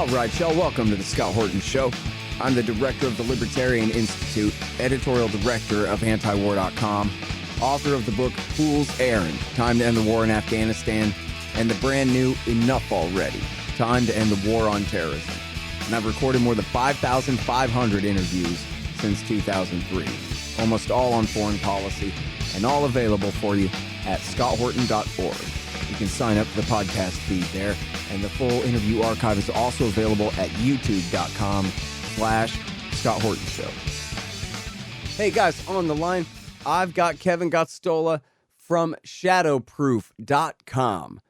All right, y'all, welcome to the Scott Horton Show. I'm the director of the Libertarian Institute, editorial director of antiwar.com, author of the book Fool's Errand, Time to End the War in Afghanistan, and the brand new Enough Already, Time to End the War on Terrorism. And I've recorded more than 5,500 interviews since 2003, almost all on foreign policy, and all available for you at scotthorton.org. You can sign up for the podcast feed there, and the full interview archive is also available at youtube.com/Scott Horton Show. Hey guys, on the line, I've got Kevin Gosztola from shadowproof.com.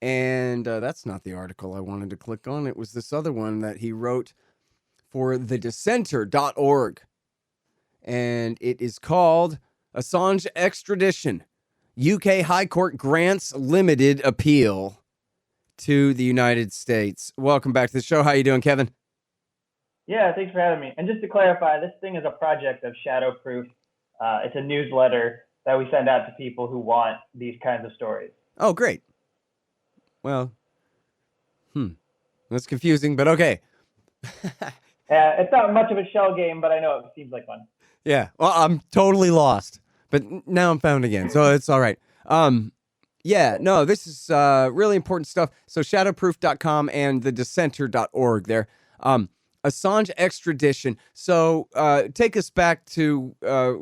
And that's not the article I wanted to click on. It was this other one that he wrote for thedissenter.org. And it is called Assange Extradition. UK High Court grants limited appeal to the United States. Welcome back to the show. How you doing, Kevin? Yeah, thanks for having me. And just to clarify, this thing is a project of Shadowproof. It's a newsletter that we send out to people who want these kinds of stories. Oh, great. Well, that's confusing, but okay. It's not much of a shell game, but I know it seems like one. Yeah, well, I'm totally lost, but now I'm found again, so it's all right. Yeah, no, this is really important stuff. So shadowproof.com and thedissenter.org there. Assange extradition. So take us back to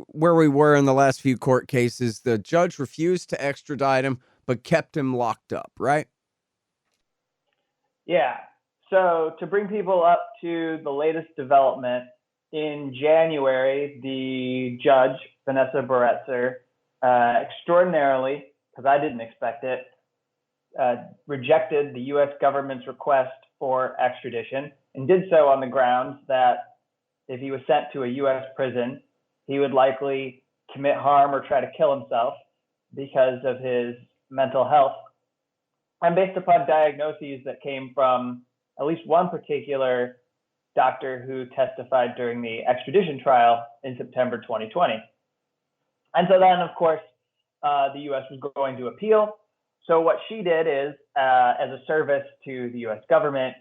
where we were in the last few court cases. The judge refused to extradite him, but kept him locked up, right? Yeah. So to bring people up to the latest development, in January, the judge, Vanessa Baretzer, extraordinarily, because I didn't expect it, rejected the U.S. government's request for extradition and did so on the grounds that if he was sent to a U.S. prison, he would likely commit harm or try to kill himself because of his mental health. And based upon diagnoses that came from at least one particular doctor who testified during the extradition trial in September 2020. And so then, of course, the U.S. was going to appeal. So what she did is, as a service to the U.S. government,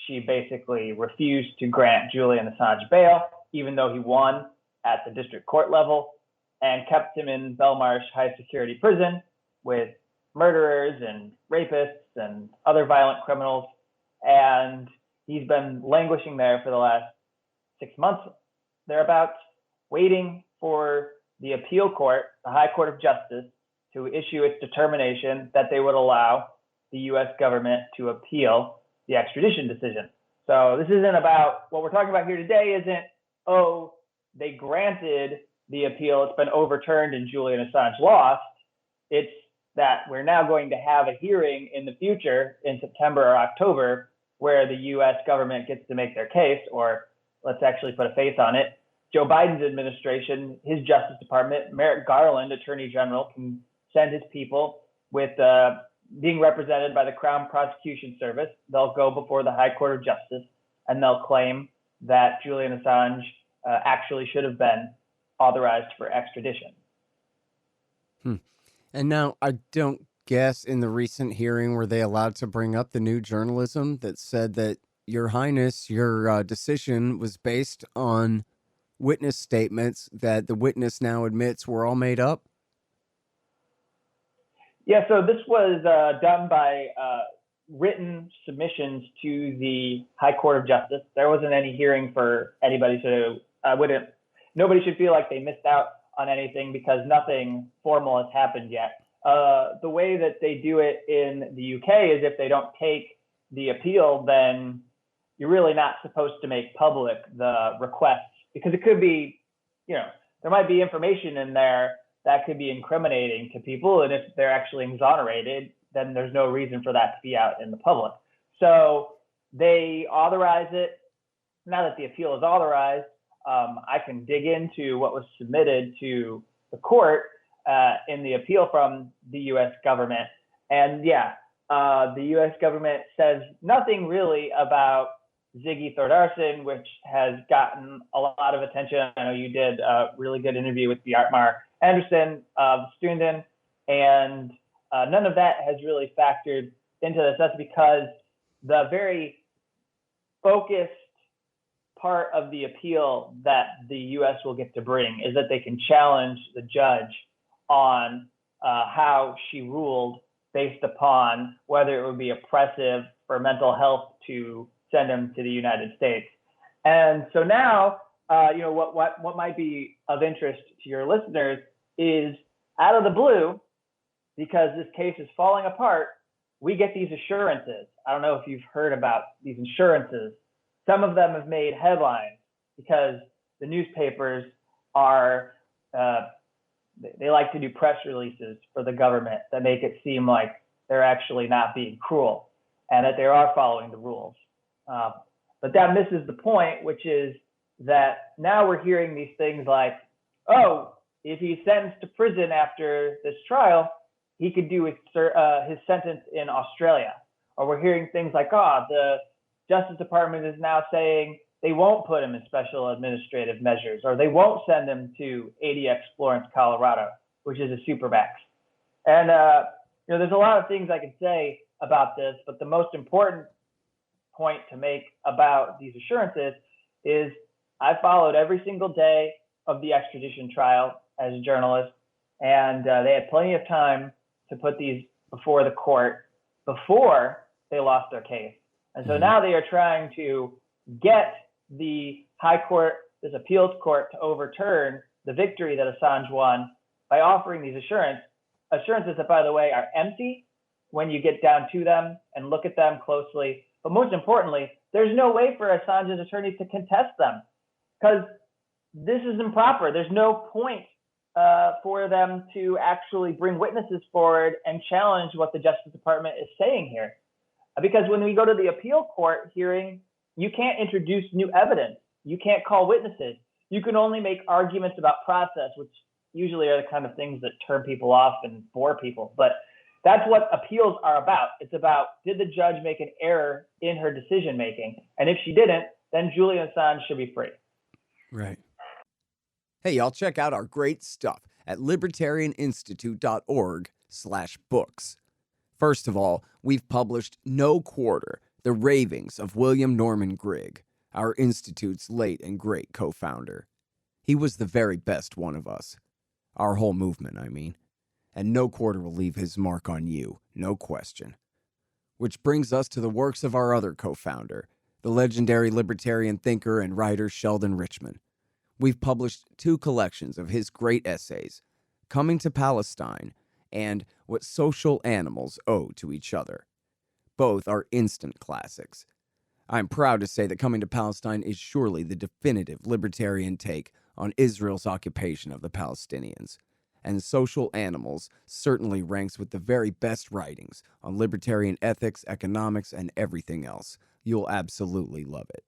she basically refused to grant Julian Assange bail, even though he won at the district court level, and kept him in Belmarsh High Security Prison with murderers and rapists and other violent criminals. And he's been languishing there for the last 6 months, thereabouts, waiting for the appeal court, the High Court of Justice, to issue its determination that they would allow the U.S. government to appeal the extradition decision. So this isn't about, what we're talking about here today isn't, oh, they granted the appeal, it's been overturned and Julian Assange lost. It's that we're now going to have a hearing in the future in September or October where the U.S. government gets to make their case, or let's actually put a face on it. Joe Biden's administration, his Justice Department, Merrick Garland, Attorney General, can send his people with being represented by the Crown Prosecution Service. They'll go before the High Court of Justice and they'll claim that Julian Assange actually should have been authorized for extradition. And now I don't guess in the recent hearing were they allowed to bring up the new journalism that said that, Your Highness, your decision was based on witness statements that the witness now admits were all made up? Yeah, so this was done by written submissions to the High Court of Justice. There wasn't any hearing for anybody, so nobody should feel like they missed out on anything because nothing formal has happened yet. The way that they do it in the UK is if they don't take the appeal, then you're really not supposed to make public the request because it could be, there might be information in there that could be incriminating to people. And if they're actually exonerated, then there's no reason for that to be out in the public. So they authorize it. Now that the appeal is authorized, I can dig into what was submitted to the court in the appeal from the U.S. government. And the U.S. government says nothing really about Ziggy Thordarson, which has gotten a lot of attention. I know you did a really good interview with Bjartmar Anderson of Stunden, and none of that has really factored into this. That's because the very focused part of the appeal that the U.S. will get to bring is that they can challenge the judge on how she ruled based upon whether it would be oppressive for mental health to send him to the United States. And so now, what might be of interest to your listeners is, out of the blue, because this case is falling apart, we get these assurances. I don't know if you've heard about these assurances. Some of them have made headlines because the newspapers are, they like to do press releases for the government that make it seem like they're actually not being cruel and that they are following the rules. But that misses the point, which is that now we're hearing these things like, oh, if he's sentenced to prison after this trial, he could do his sentence in Australia. Or we're hearing things like, the Justice Department is now saying they won't put him in special administrative measures, or they won't send him to ADX Florence, Colorado, which is a supermax. And there's a lot of things I could say about this, but the most important point to make about these assurances is I followed every single day of the extradition trial as a journalist, and they had plenty of time to put these before the court before they lost their case. And so now they are trying to get the high court, this appeals court, to overturn the victory that Assange won by offering these assurances that, by the way, are empty when you get down to them and look at them closely. But most importantly, there's no way for Assange's attorneys to contest them because this is improper. There's no point for them to actually bring witnesses forward and challenge what the Justice Department is saying here. Because when we go to the appeal court hearing, you can't introduce new evidence. You can't call witnesses. You can only make arguments about process, which usually are the kind of things that turn people off and bore people. But that's what appeals are about. It's about, did the judge make an error in her decision making? And if she didn't, then Julian Assange should be free. Right. Hey, y'all, check out our great stuff at libertarianinstitute.org/books. First of all, we've published No Quarter, The Ravings of William Norman Grigg, our institute's late and great co-founder. He was the very best one of us. Our whole movement, I mean. And no quarter will leave his mark on you, no question. Which brings us to the works of our other co-founder, the legendary libertarian thinker and writer Sheldon Richman. We've published 2 collections of his great essays, Coming to Palestine and What Social Animals Owe to Each Other. Both are instant classics. I'm proud to say that Coming to Palestine is surely the definitive libertarian take on Israel's occupation of the Palestinians, and Social Animals certainly ranks with the very best writings on libertarian ethics, economics, and everything else. You'll absolutely love it.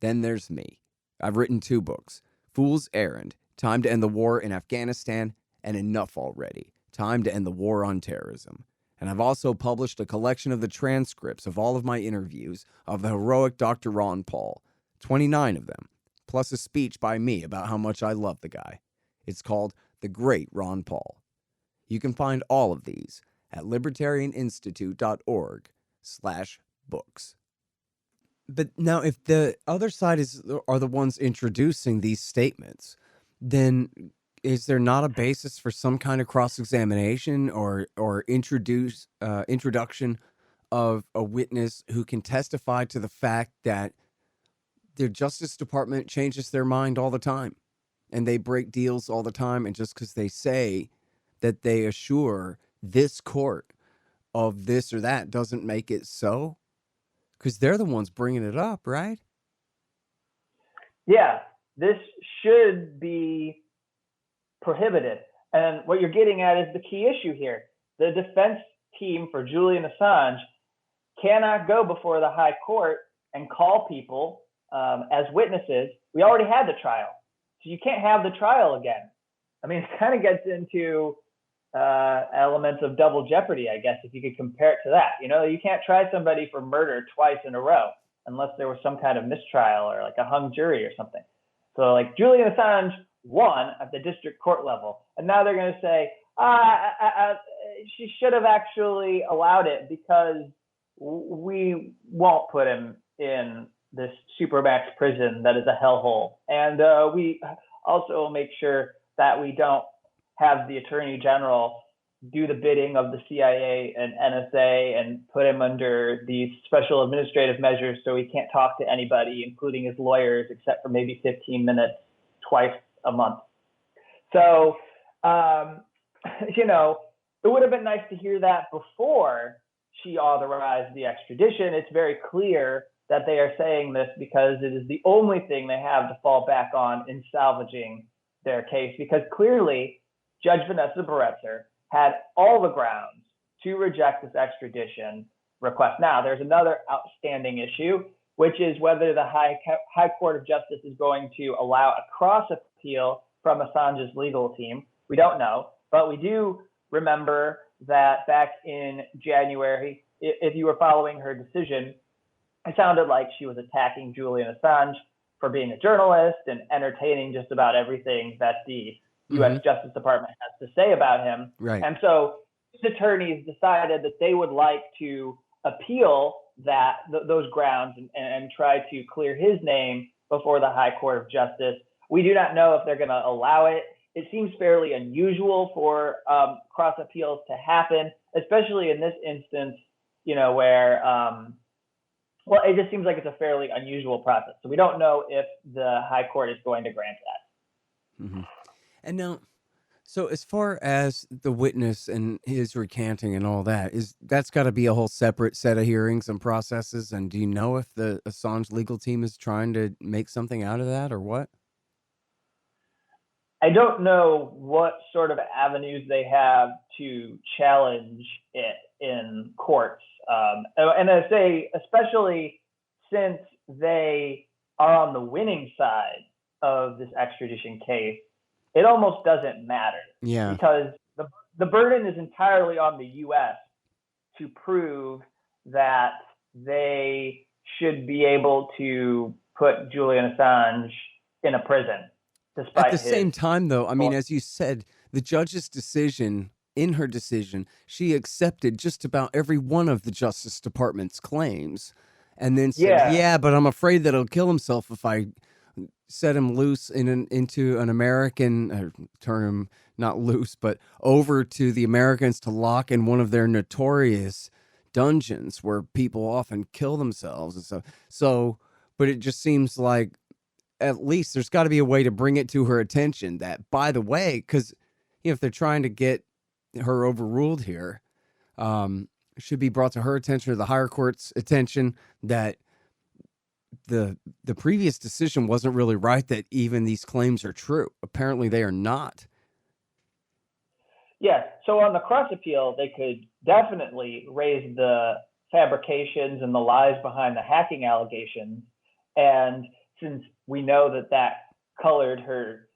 Then there's me. I've written 2 books, Fool's Errand, Time to End the War in Afghanistan, and Enough Already, Time to End the War on Terrorism. And I've also published a collection of the transcripts of all of my interviews of the heroic Dr. Ron Paul, 29 of them, plus a speech by me about how much I love the guy. It's called The Great Ron Paul. You can find all of these at libertarianinstitute.org/books. But now, if the other side are the ones introducing these statements, then is there not a basis for some kind of cross-examination or introduction of a witness who can testify to the fact that the Justice Department changes their mind all the time and they break deals all the time, and just because they say that they assure this court of this or that doesn't make it so? Because they're the ones bringing it up, right? Yeah, this should be prohibited. And what you're getting at is the key issue here. The defense team for Julian Assange cannot go before the high court and call people as witnesses. We already had the trial, so you can't have the trial again. I mean, it kind of gets into elements of double jeopardy, I guess, if you could compare it to that. You know, you can't try somebody for murder twice in a row unless there was some kind of mistrial or like a hung jury or something. So like Julian Assange won at the district court level, and now they're going to say, she should have actually allowed it because we won't put him in this supermax prison that is a hellhole. And we also make sure that we don't have the Attorney General do the bidding of the CIA and NSA and put him under these special administrative measures so he can't talk to anybody, including his lawyers, except for maybe 15 minutes twice a month. So, it would have been nice to hear that before she authorized the extradition. It's very clear that they are saying this because it is the only thing they have to fall back on in salvaging their case, because clearly Judge Vanessa Baraitser had all the grounds to reject this extradition request. Now, there's another outstanding issue, which is whether the High Court of Justice is going to allow a cross appeal from Assange's legal team. We don't know, but we do remember that back in January, if you were following her decision, it sounded like she was attacking Julian Assange for being a journalist and entertaining just about everything that the U.S. Justice Department has to say about him. Right. And so his attorneys decided that they would like to appeal those grounds and try to clear his name before the High Court of Justice. We do not know if they're going to allow it. It seems fairly unusual for cross appeals to happen, especially in this instance, where it just seems like it's a fairly unusual process. So we don't know if the High Court is going to grant that. Mm-hmm. And now, so as far as the witness and his recanting and all that, that's got to be a whole separate set of hearings and processes. And do you know if the Assange legal team is trying to make something out of that or what? I don't know what sort of avenues they have to challenge it in courts. And I say, especially since they are on the winning side of this extradition case, it almost doesn't matter. Yeah. Because the burden is entirely on the U.S. to prove that they should be able to put Julian Assange in a prison. At the same time, though, I mean, as you said, the judge's decision, in her decision, she accepted just about every one of the Justice Department's claims and then said, yeah, but I'm afraid that he'll kill himself if I set him loose into an American, turn him not loose, but over to the Americans to lock in one of their notorious dungeons where people often kill themselves and stuff. So, but it just seems like at least there's got to be a way to bring it to her attention that, by the way, because if they're trying to get her overruled here, it should be brought to her attention or the higher court's attention that the previous decision wasn't really right, that even these claims are true. Apparently they are not. Yes. So on the cross appeal, they could definitely raise the fabrications and the lies behind the hacking allegations. And since we know that colored her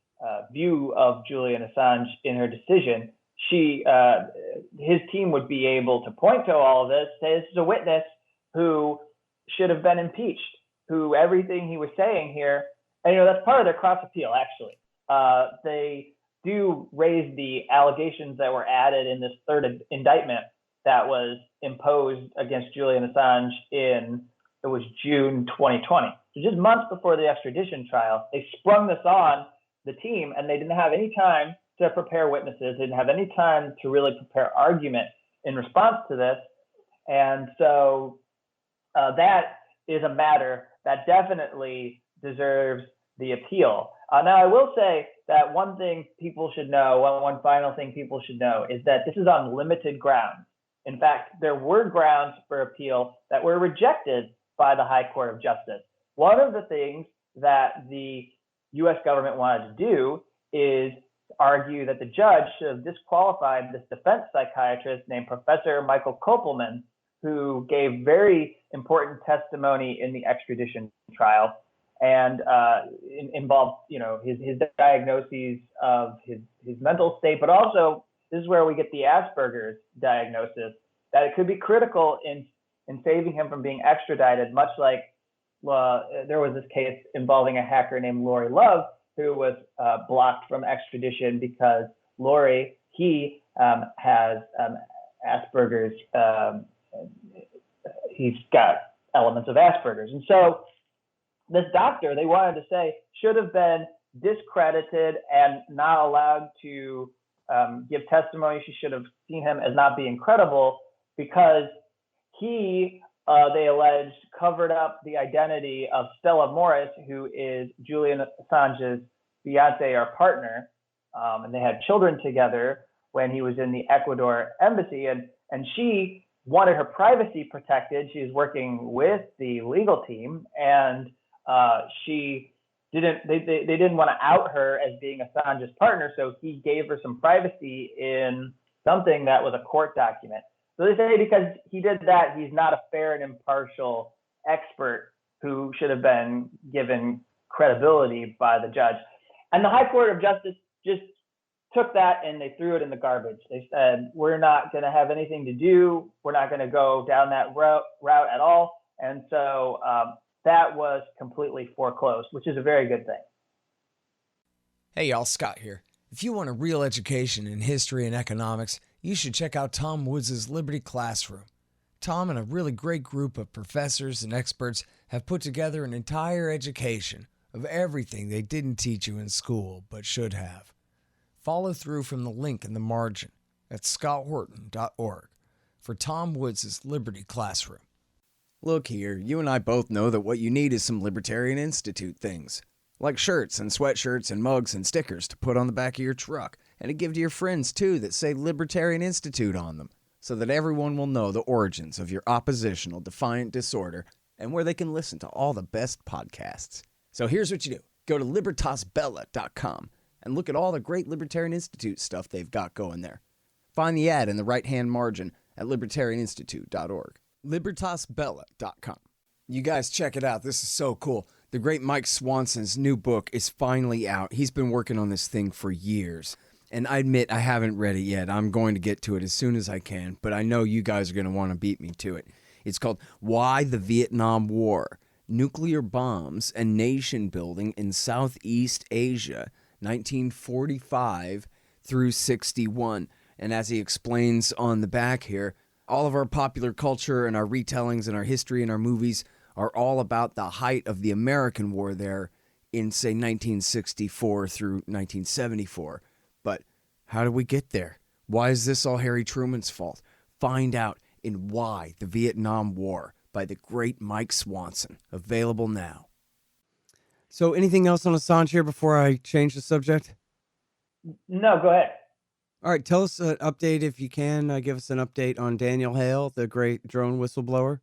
view of Julian Assange in her decision, his team would be able to point to all of this, say this is a witness who should have been impeached, who everything he was saying here, and that's part of their cross appeal, actually. They do raise the allegations that were added in this third indictment that was imposed against Julian Assange it was June 2020. So just months before the extradition trial, they sprung this on the team, and they didn't have any time to prepare witnesses, they didn't have any time to really prepare argument in response to this. And so that is a matter that definitely deserves the appeal. Now, I will say that one thing people should know, one final thing people should know, is that this is on limited grounds. In fact, there were grounds for appeal that were rejected by the High Court of Justice. One of the things that the U.S. government wanted to do is argue that the judge should have disqualified this defense psychiatrist named Professor Michael Kopelman, who gave very important testimony in the extradition trial and involved, his diagnoses of his mental state, but also this is where we get the Asperger's diagnosis, that it could be critical in saving him from being extradited, much like there was this case involving a hacker named Lori Love, who was blocked from extradition because Lori, he has Asperger's, he's got elements of Asperger's. And so this doctor, they wanted to say, should have been discredited and not allowed to give testimony. She should have seen him as not being credible because he, they alleged, covered up the identity of Stella Morris, who is Julian Assange's fiance or partner, and they had children together when he was in the Ecuador embassy, and she wanted her privacy protected. She was working with the legal team, and she didn't. They didn't want to out her as being Assange's partner, so he gave her some privacy in something that was a court document. So they say because he did that, he's not a fair and impartial expert who should have been given credibility by the judge. And the High Court of Justice just took that and they threw it in the garbage. They said, we're not going to have anything to do. We're not going to go down that route at all. And so that was completely foreclosed, which is a very good thing. Hey y'all, Scott here. If you want a real education in history and economics, you should check out Tom Woods' Liberty Classroom. Tom and a really great group of professors and experts have put together an entire education of everything they didn't teach you in school but should have. Follow through from the link in the margin at scotthorton.org for Tom Woods' Liberty Classroom. Look here, you and I both know that what you need is some Libertarian Institute things. Like shirts and sweatshirts and mugs and stickers to put on the back of your truck, and to give to your friends too that say Libertarian Institute on them, so that everyone will know the origins of your oppositional defiant disorder and where they can listen to all the best podcasts. So here's what you do. Go to libertasbella.com and look at all the great Libertarian Institute stuff they've got going there. Find the ad in the right-hand margin at libertarianinstitute.org. libertasbella.com. You guys check it out. This is so cool. The great Mike Swanson's new book is finally out. He's been working on this thing for years. And I admit I haven't read it yet. I'm going to get to it as soon as I can, but I know you guys are going to want to beat me to it. It's called Why the Vietnam War: Nuclear Bombs and Nation Building in Southeast Asia, 1945 through 61. And as he explains on the back here, all of our popular culture and our retellings and our history and our movies are all about the height of the American war there in, say, 1964 through 1974. But how did we get there? Why is this all Harry Truman's fault? Find out in Why the Vietnam War by the great Mike Swanson. Available now. So anything else on Assange here before I change the subject? No, go ahead. All right, tell us an update if you can. Give us an update on Daniel Hale, the great drone whistleblower.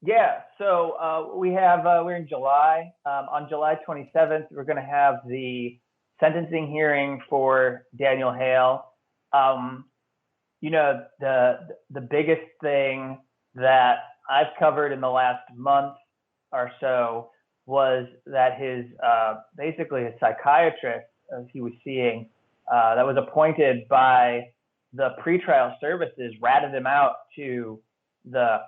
Yeah, so we're in July. On July 27th, we're going to have the sentencing hearing for Daniel Hale. You know, the biggest thing that I've covered in the last month or so was that his basically his psychiatrist, as he was seeing, that was appointed by the pretrial services, ratted him out to the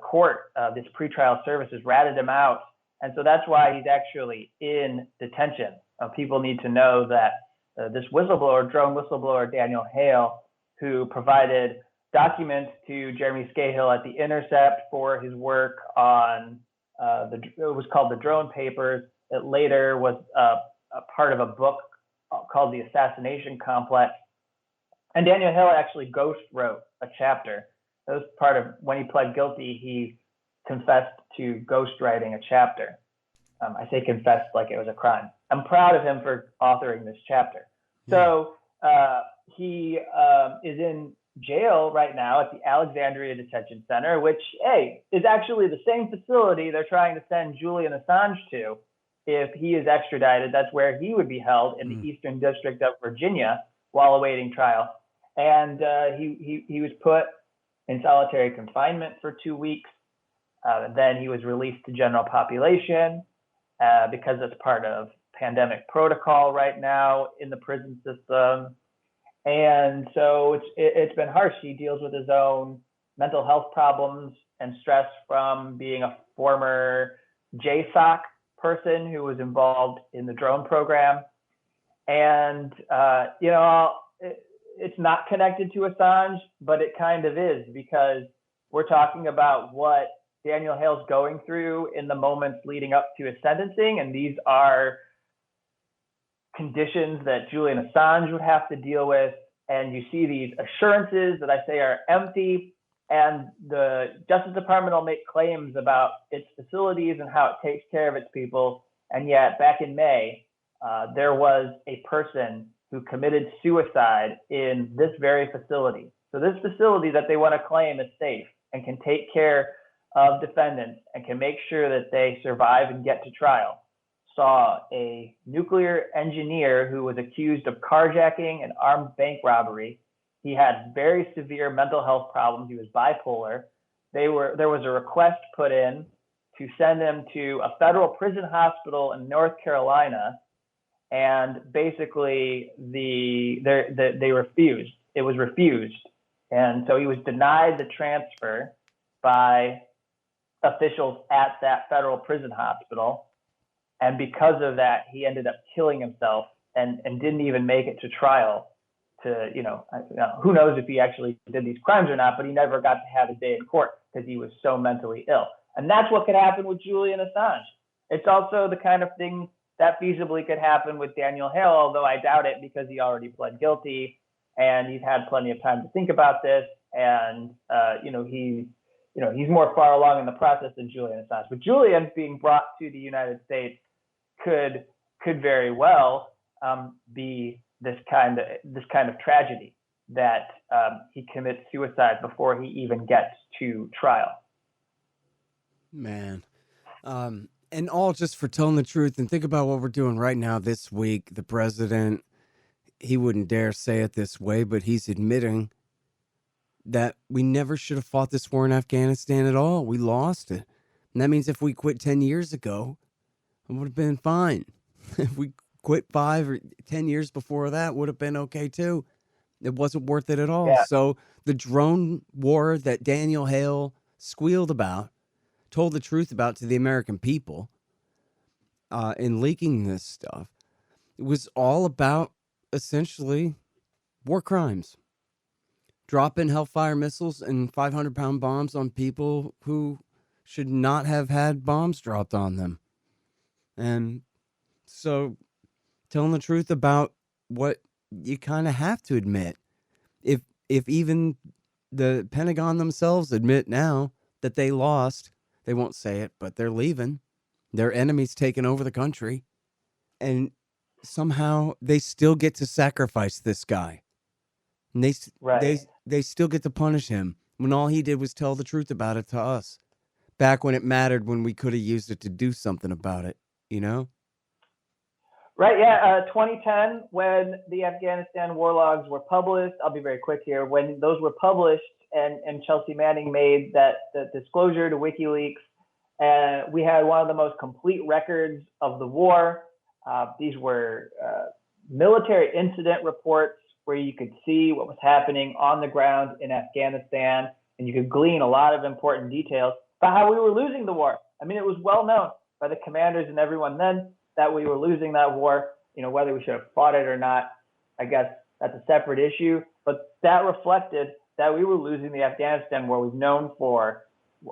court. This pretrial services ratted him out, and so that's why he's actually in detention. People need to know that this whistleblower, drone whistleblower Daniel Hale, who provided documents to Jeremy Scahill at The Intercept for his work on it was called the Drone Papers. It later was a part of a book called The Assassination Complex. And Daniel Hale actually ghost wrote a chapter. That was part of when he pled guilty. He confessed to ghostwriting a chapter. I say confessed like it was a crime. I'm proud of him for authoring this chapter. So he is in jail right now at the Alexandria Detention Center, which, hey, is actually the same facility they're trying to send Julian Assange to. If he is extradited, that's where he would be held in the Eastern District of Virginia while awaiting trial. And he was put in solitary confinement for 2 weeks. Then he was released to general population because it's part of pandemic protocol right now in the prison system. And so it's been harsh. He deals with his own mental health problems and stress from being a former JSOC person who was involved in the drone program. And, you know, it's not connected to Assange, but it kind of is, because we're talking about what Daniel Hale's going through in the moments leading up to his sentencing, and these are conditions that Julian Assange would have to deal with. And you see these assurances that I say are empty, and the Justice Department will make claims about its facilities and how it takes care of its people. And yet, back in May, there was a person who committed suicide in this very facility. So this facility that they want to claim is safe and can take care of defendants and can make sure that they survive and get to trial, saw a nuclear engineer who was accused of carjacking and armed bank robbery. He had very severe mental health problems. He was bipolar. There was a request put in to send him to a federal prison hospital in North Carolina, and basically they refused. It was refused, and so he was denied the transfer by officials at that federal prison hospital. And because of that, he ended up killing himself and didn't even make it to trial. Who knows if he actually did these crimes or not, but he never got to have a day in court because he was so mentally ill. And that's what could happen with Julian Assange. It's also the kind of thing that feasibly could happen with Daniel Hale, although I doubt it because he already pled guilty and he's had plenty of time to think about this. And, he's more far along in the process than Julian Assange. But Julian being brought to the United States could very well be this kind of tragedy that he commits suicide before he even gets to trial. Man. And all just for telling the truth. And think about what we're doing right now this week. The president, he wouldn't dare say it this way, but he's admitting that we never should have fought this war in Afghanistan at all. We lost it. And that means if we quit 10 years ago, it would have been fine. If we quit 5 or 10 years before that, would have been okay too. It wasn't worth it at all. Yeah. So the drone war that Daniel Hale squealed about, told the truth about to the American people in leaking this stuff, it was all about essentially war crimes. Dropping Hellfire missiles and 500-pound bombs on people who should not have had bombs dropped on them. And so telling the truth about what you kind of have to admit. If even the Pentagon themselves admit now that they lost, they won't say it, but they're leaving. Their enemies taking over the country. And somehow they still get to sacrifice this guy. And they still get to punish him when all he did was tell the truth about it to us. Back when it mattered, when we could have used it to do something about it, you know? Right, yeah. 2010, when the Afghanistan war logs were published, I'll be very quick here, when those were published and Chelsea Manning made that disclosure to WikiLeaks, and we had one of the most complete records of the war. These were military incident reports where you could see what was happening on the ground in Afghanistan, and you could glean a lot of important details about how we were losing the war. I mean, it was well known by the commanders and everyone then that we were losing that war. Whether we should have fought it or not, I guess that's a separate issue. But that reflected that we were losing the Afghanistan war. We've known for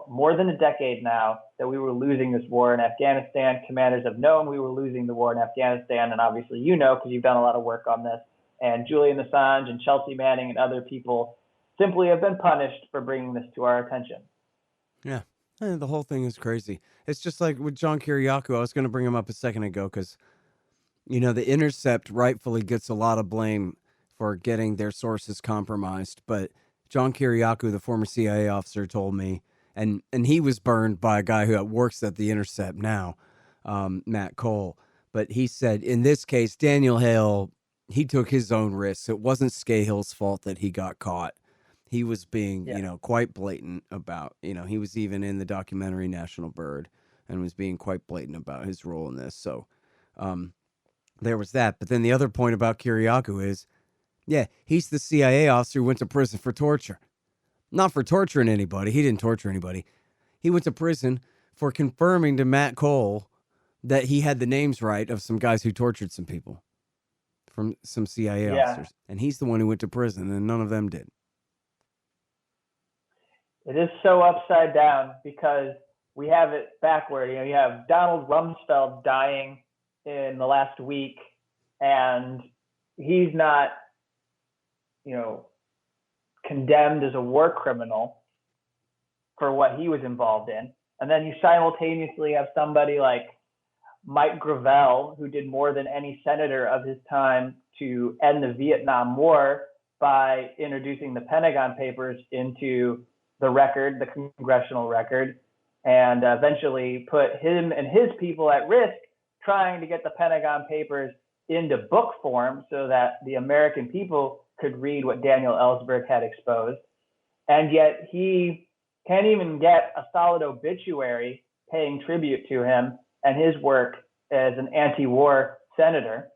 more than a decade now that we were losing this war in Afghanistan. Commanders have known we were losing the war in Afghanistan, and obviously because you've done a lot of work on this. And Julian Assange and Chelsea Manning and other people simply have been punished for bringing this to our attention. Yeah, the whole thing is crazy. It's just like with John Kiriakou. I was going to bring him up a second ago because, The Intercept rightfully gets a lot of blame for getting their sources compromised. But John Kiriakou, the former CIA officer, told me, and he was burned by a guy who works at The Intercept now, Matt Cole. But he said, in this case, Daniel Hale, he took his own risks. It wasn't Scahill's fault that he got caught. He was being, quite blatant about, he was even in the documentary National Bird and was being quite blatant about his role in this. So there was that. But then the other point about Kiriakou is, he's the CIA officer who went to prison for torture. Not for torturing anybody. He didn't torture anybody. He went to prison for confirming to Matt Cole that he had the names right of some guys who tortured some people. From some CIA officers. And he's the one who went to prison, and none of them did. It is so upside down because we have it backward. You have Donald Rumsfeld dying in the last week, and he's not, condemned as a war criminal for what he was involved in. And then you simultaneously have somebody like Mike Gravel, who did more than any senator of his time to end the Vietnam War by introducing the Pentagon Papers into the record, the congressional record, and eventually put him and his people at risk trying to get the Pentagon Papers into book form so that the American people could read what Daniel Ellsberg had exposed. And yet he can't even get a solid obituary paying tribute to him and his work as an anti-war senator.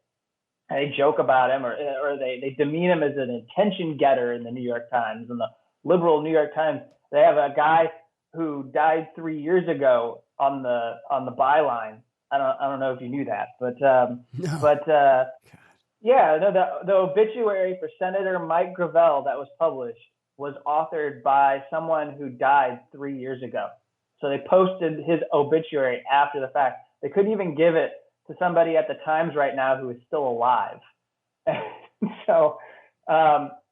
And they joke about him, or they demean him as an attention getter in the New York Times. And the liberal New York Times, they have a guy who died 3 years ago on the byline. I don't know if you knew that, the obituary for Senator Mike Gravel that was published was authored by someone who died 3 years ago. So they posted his obituary after the fact. They couldn't even give it to somebody at the Times right now who is still alive. So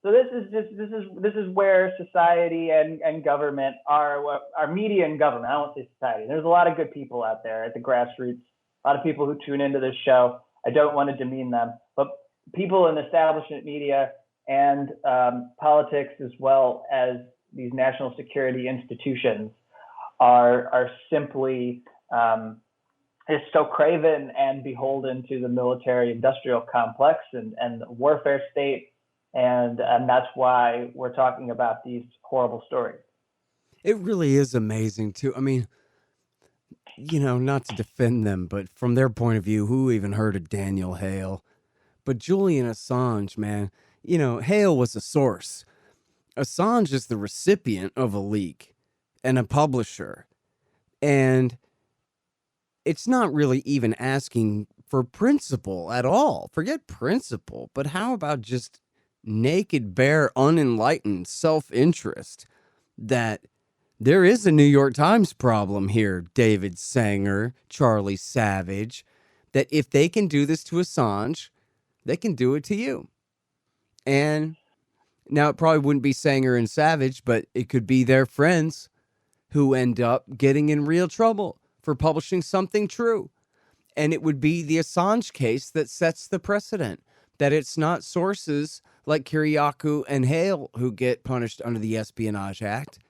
this is where society and government are media and government. I won't say society. There's a lot of good people out there at the grassroots. A lot of people who tune into this show. I don't want to demean them, but people in establishment media and politics, as well as these national security institutions, are simply is so craven and beholden to the military-industrial complex and the warfare state, and that's why we're talking about these horrible stories. It really is amazing, too. I mean, not to defend them, but from their point of view, who even heard of Daniel Hale? But Julian Assange, man, Hale was a source. Assange is the recipient of a leak and a publisher. And it's not really even asking for principle at all. Forget principle, but how about just naked, bare, unenlightened self-interest that there is a New York Times problem here, David Sanger, Charlie Savage, that if they can do this to Assange, they can do it to you. And now it probably wouldn't be Sanger and Savage, but it could be their friends who end up getting in real trouble for publishing something true. And it would be the Assange case that sets the precedent, that it's not sources like Kiriakou and Hale who get punished under the Espionage Act,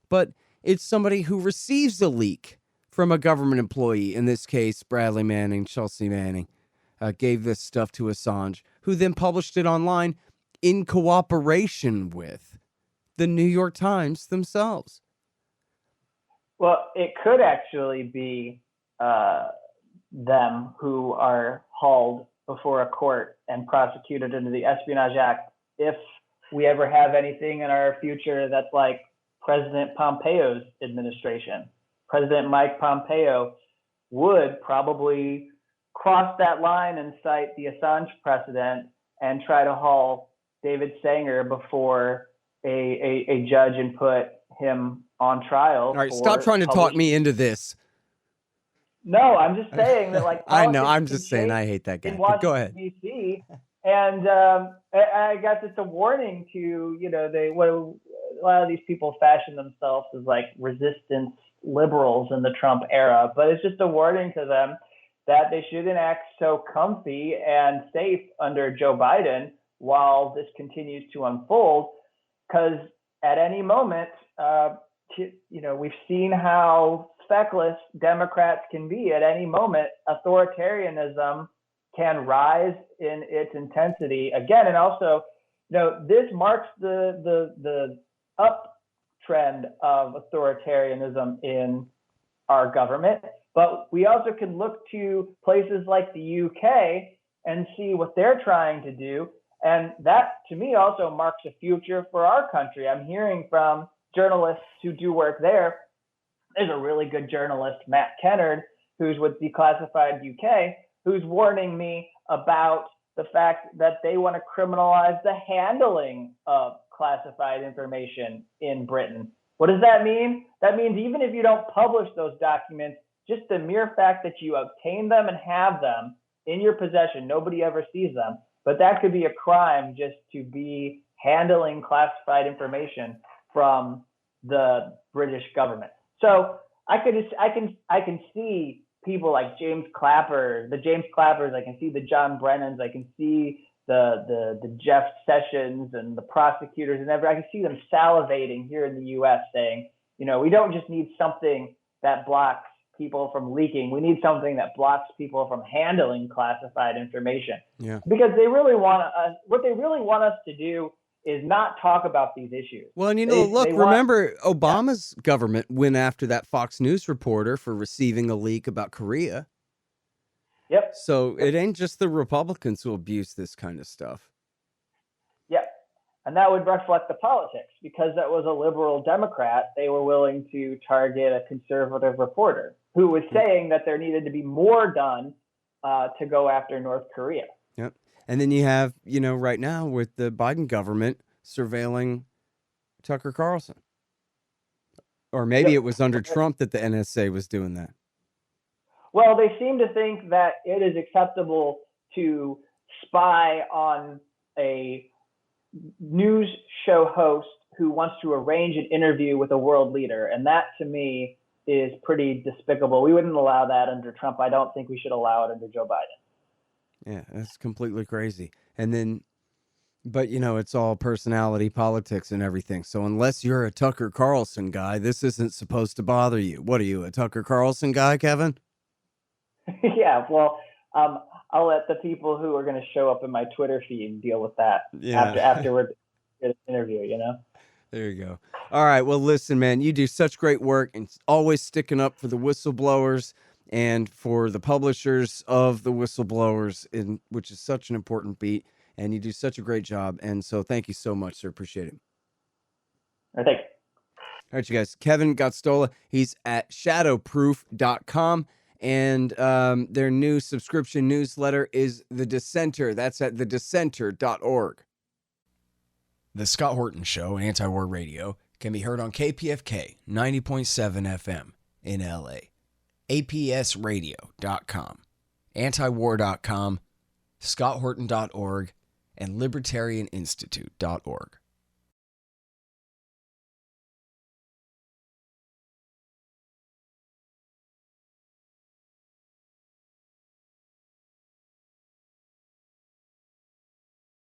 but it's somebody who receives a leak from a government employee. In this case, Bradley Manning, Chelsea Manning, gave this stuff to Assange, who then published it online in cooperation with the New York Times themselves. Well, it could actually be them who are hauled before a court and prosecuted under the Espionage Act if we ever have anything in our future that's like President Pompeo's administration. President Mike Pompeo would probably cross that line and cite the Assange precedent and try to haul David Sanger before a judge and put him on trial. All right, stop trying to talk me into this. No, I'm just saying that, like, I know, I'm just saying I hate that guy. In But go Washington, ahead. D.C., and I guess it's a warning to, a lot of these people fashion themselves as like resistance liberals in the Trump era, but it's just a warning to them that they shouldn't act so comfy and safe under Joe Biden while this continues to unfold, because at any moment, we've seen how feckless Democrats can be. At any moment, authoritarianism can rise in its intensity again. And also, this marks the uptrend of authoritarianism in our government. But we also can look to places like the UK and see what they're trying to do. And that, to me, also marks a future for our country. I'm hearing from journalists who do work there. There's a really good journalist, Matt Kennard, who's with Declassified UK, who's warning me about the fact that they want to criminalize the handling of classified information in Britain. What does that mean? That means even if you don't publish those documents, just the mere fact that you obtain them and have them in your possession, nobody ever sees them, but that could be a crime just to be handling classified information from the British government. So I can see people like James Clappers, I can see the John Brennans, I can see the Jeff Sessions and the prosecutors and everything. I can see them salivating here in the U.S. saying, we don't just need something that blocks people from leaking. We need something that blocks people from handling classified information. Yeah. Because what they really want us to do is not talk about these issues. Well, and remember Obama's government went after that Fox News reporter for receiving a leak about Korea. Yep. So it ain't just the Republicans who abuse this kind of stuff. Yep. And that would reflect the politics. Because that was a liberal Democrat, they were willing to target a conservative reporter who was saying that there needed to be more done to go after North Korea. Yep. And then you have, right now with the Biden government surveilling Tucker Carlson. Or maybe it was under Trump that the NSA was doing that. Well, they seem to think that it is acceptable to spy on a news show host who wants to arrange an interview with a world leader. And that, to me, is pretty despicable. We wouldn't allow that under Trump. I don't think we should allow it under Joe Biden. Yeah, that's completely crazy. And then, but it's all personality politics and everything. So unless you're a Tucker Carlson guy, this isn't supposed to bother you. What are you, a Tucker Carlson guy, Kevin? Yeah, well, I'll let the people who are going to show up in my Twitter feed deal with that afterward the interview, There you go. All right, well, listen, man, you do such great work and always sticking up for the whistleblowers and for the publishers of the whistleblowers, which is such an important beat, and you do such a great job. And so thank you so much, sir. Appreciate it. Thank you. All right, you guys. Kevin Gosztola, he's at shadowproof.com. And their new subscription newsletter is The Dissenter. That's at thedissenter.org. The Scott Horton Show, Anti-War Radio, can be heard on KPFK 90.7 FM in LA, APSradio.com, antiwar.com, scotthorton.org, and libertarianinstitute.org.